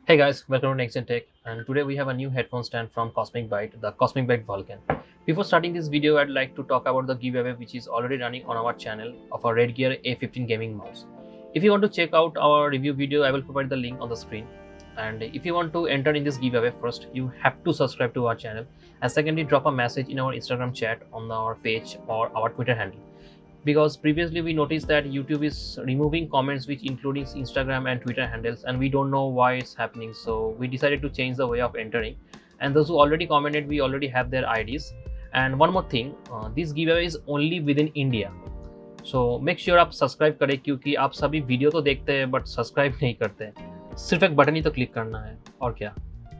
Hey guys, welcome to Next Gen Tech, and today we have a new headphone stand from Cosmic Byte, the Cosmic Byte Vulcan. Before starting this video, I'd like to talk about the giveaway which is already running on our channel of our Redgear A15 gaming mouse. If you want to check out our review video, I will provide the link on the screen. And if you want to enter in this giveaway, first you have to subscribe to our channel, and secondly drop a message in our Instagram chat on our page or our Twitter handle, because previously we noticed that YouTube is removing comments which including Instagram and Twitter handles, and we don't know why it's happening. So we decided to change the way of entering, and those who already commented, we already have their IDs. And one more thing, this giveaway is only within India, so make sure आप subscribe करें, क्योंकि आप सभी video तो देखते हैं but subscribe नहीं करते हैं. सिर्फ एक बटन ही तो क्लिक करना है और क्या.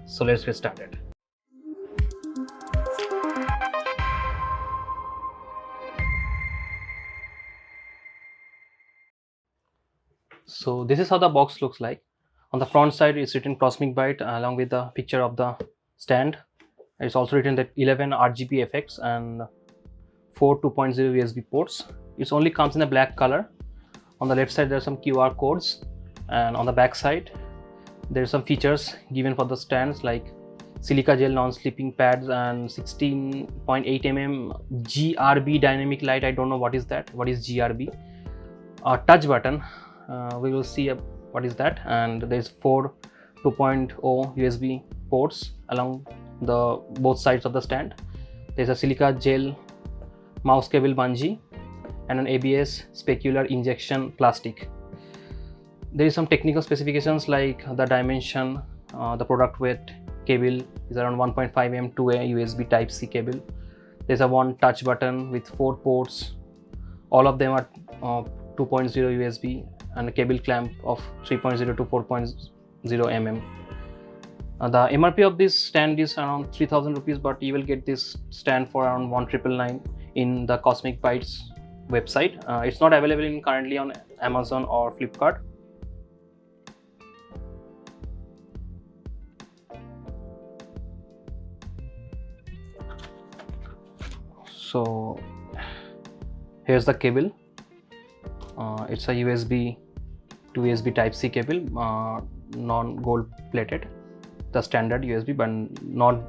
So let's get started. So this is how the box looks like. On the front side it's written Cosmic Byte along with the picture of the stand. It's also written that 11 RGB effects and 4 2.0 USB ports. It only comes in a black color. On the left side there are some QR codes, and on the back side there are some features given for the stands like silica gel non-slipping pads and 16.8 mm GRB dynamic light. I don't know what is that. What is GRB? A touch button. We will see what is that, and there's 4 2.0 USB ports along the both sides of the stand. There's a silica gel mouse cable bungee and an ABS specular injection plastic. There is some technical specifications like the dimension, the product weight. Cable is around 1.5 mm to a USB type C cable. There's a one touch button with 4 ports. All of them are 2.0 USB and a cable clamp of 3.0 to 4.0 mm. The MRP of this stand is around 3000 rupees, but you will get this stand for around 1999 in the Cosmic Bytes website. It's not available currently on Amazon or Flipkart. So here's the cable. It's a USB to USB type C cable, non-gold plated, the standard USB, but not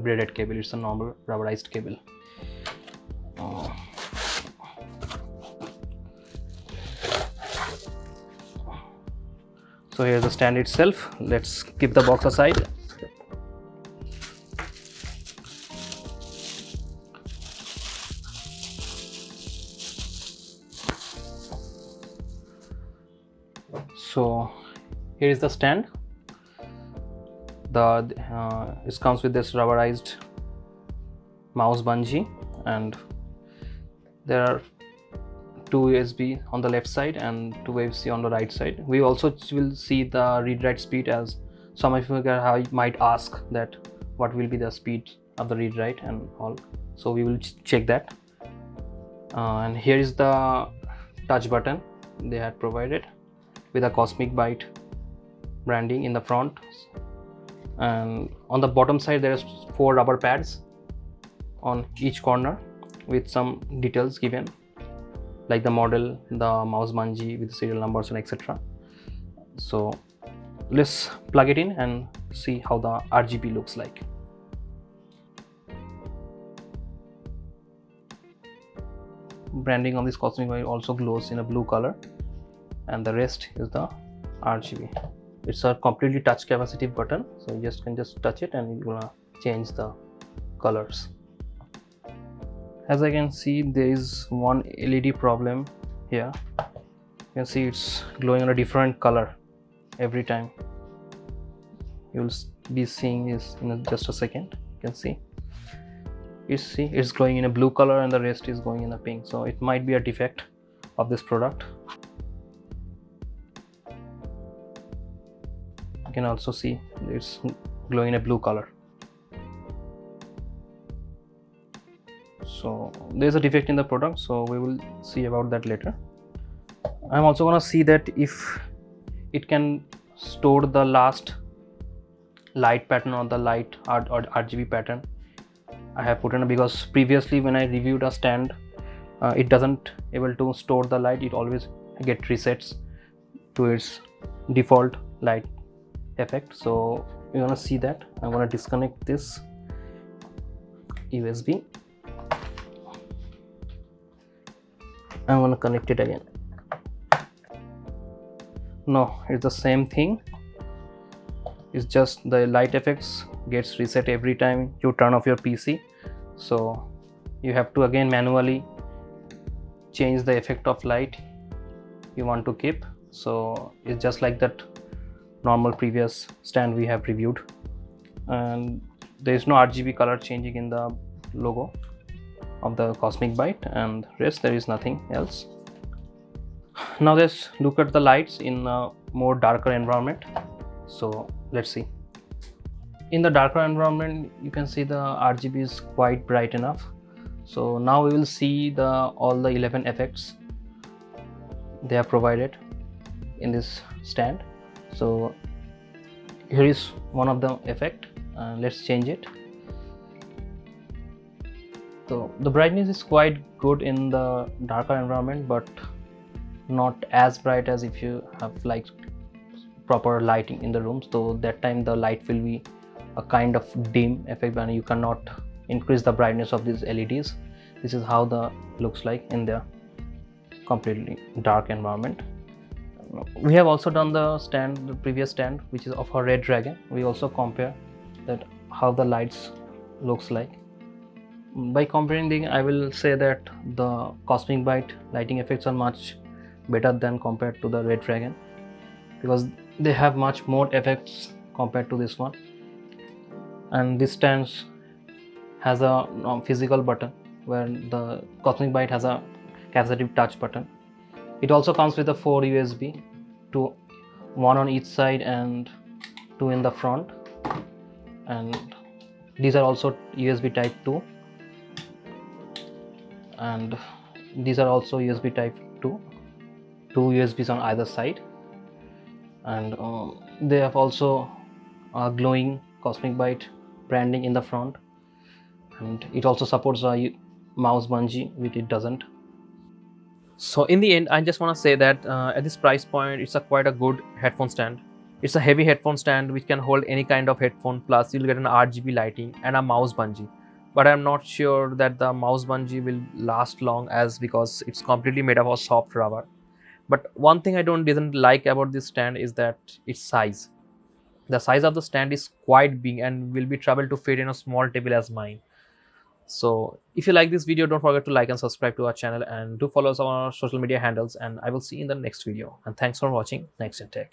braided cable. It's a normal rubberized cable. So here's the stand itself. Let's keep the box aside. So here is the stand. It comes with this rubberized mouse bungee, and there are 2 USB on the left side and 2 USB on the right side. We also will see the read write speed, as some of you might ask that what will be the speed of the read write and all. So we will check that. And here is the touch button they had provided with a Cosmic Byte branding in the front, and on the bottom side there is 4 rubber pads on each corner with some details given like the model, the mouse bungee with serial numbers and etc. So let's plug it in and see how the RGB looks like. Branding on this Cosmic Byte also glows in a blue color, and the rest is the RGB. It's a completely touch capacitive button, so you can just touch it and it's gonna change the colors. As I can see, there is one LED problem here. You can see it's glowing on a different color every time. You'll be seeing this in just a second. You can see it's glowing in a blue color and the rest is going in a pink, so it might be a defect of this product. You can also see it's glowing in a blue color. So there's a defect in the product, so we will see about that later. I'm also gonna see that if it can store the last light pattern or the light or RGB pattern I have put in, because previously when I reviewed a stand, it doesn't able to store the light. It always get resets to its default light effect. So you want to see that. I'm going to disconnect this USB. I'm going to connect it again. No, it's the same thing. It's just the light effects gets reset every time you turn off your PC. So you have to again manually change the effect of light you want to keep. So it's just like that normal previous stand we have reviewed, and there is no RGB color changing in the logo of the Cosmic Byte, and rest there is nothing else. Now let's look at the lights in a more darker environment. So let's see. In the darker environment, you can see the RGB is quite bright enough. So now we will see all the 11 effects they are provided in this stand. So here is one of the effect. Let's change it. So the brightness is quite good in the darker environment, but not as bright as if you have like proper lighting in the room. So that time the light will be a kind of dim effect and you cannot increase the brightness of these LEDs. This is how the looks like in the completely dark environment. We have also done the previous stand, which is of a Redragon. We also compare that how the lights looks like. By comparing, I will say that the Cosmic Byte lighting effects are much better than compared to the Redragon, because they have much more effects compared to this one. And this stand has a physical button, where the Cosmic Byte has a capacitive touch button. It also comes with a 4 USB, one on each side and 2 in the front, and these are also USB type 2, and these are also USB type 2, 2 USBs on either side. And they have also a glowing Cosmic Byte branding in the front, and it also supports a mouse bungee, which it doesn't. So in the end, I just want to say that at this price point, it's quite a good headphone stand. It's a heavy headphone stand which can hold any kind of headphone, plus you'll get an RGB lighting and a mouse bungee. But I'm not sure that the mouse bungee will last long, as because it's completely made of a soft rubber. But one thing I didn't like about this stand is that its size. The size of the stand is quite big and will be trouble to fit in a small table as mine. So if you like this video, don't forget to like and subscribe to our channel, and do follow us on our social media handles, and I will see you in the next video. And thanks for watching Next in Tech.